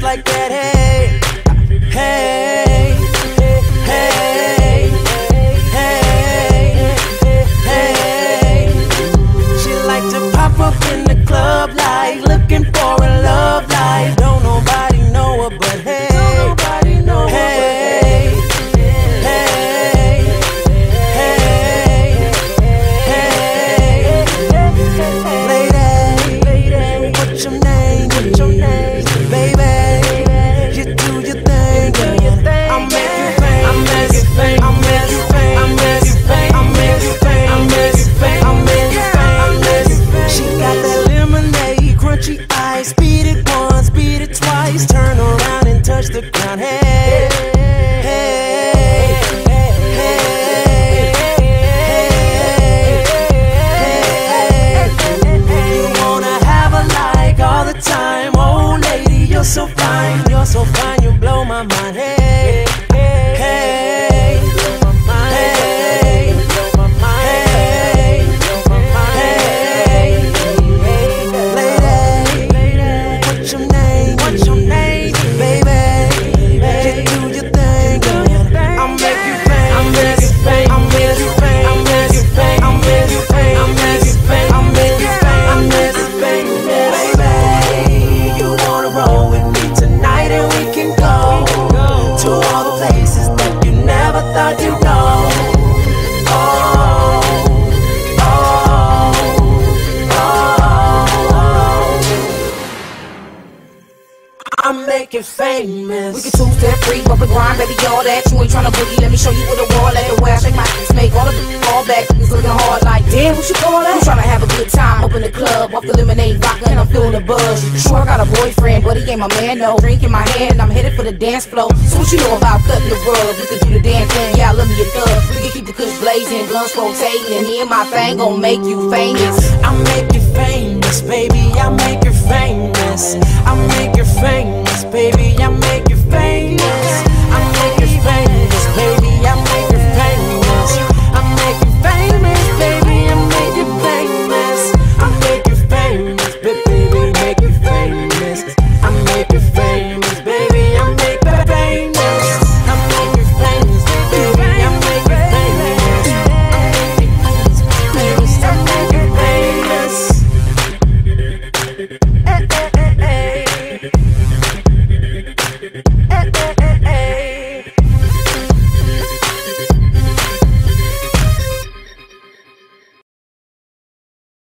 Like that, hey, hey, hey, hey, hey. She like to pop up in the club, like looking for a love life. Don't nobody know her, but hey, don't nobody know her, hey, hey, hey, hey, lady, what's your name? What's your name, baby? Speed it once, speed it twice, turn around and touch the ground. Hey, hey, hey, hey, hey. You wanna have a like all the time. Oh lady, you're so fine, you blow my mind. Hey, hey, hey, what's your name, baby? Just do your thing, girl. I'll make you famous. I'll make you famous. I'll make you famous. I'll make you famous. I'll make you famous. I'll make you famous. I'll make you famous. Baby, you wanna roll with me tonight and we can go to all the places that you never thought you'd go. I'll make you famous. We can two-step free, bump and grind, baby, all that. You ain't tryna boogie, let me show you what a wall at. The way I shake my hips, make all the fall back. It's looking hard like, damn, what you call that? I'm tryna have a good time up in the club, off the lemonade vodka, and I'm feeling the buzz. Sure, I got a boyfriend, but he ain't my man, no. Drink in my hand, I'm headed for the dance floor. So what you know about cutting the rug? We could do the damn thing, yeah, I love me a thug. We can keep the kush blazing, blunts rotating, and me and my thing gon' make you famous. I'll make you famous, baby, I'll make you famous. I'll make you famous, baby, I'll make you famous. I'll make you famous, baby, I'll make you famous. I'll make you famous, baby, I'll make you famous. I'll make you famous, baby, make you famous. I'll make you famous, baby, I'll make you famous. I'll make you famous, baby, I'll make you famous. I'll make you famous, I'll make you famous.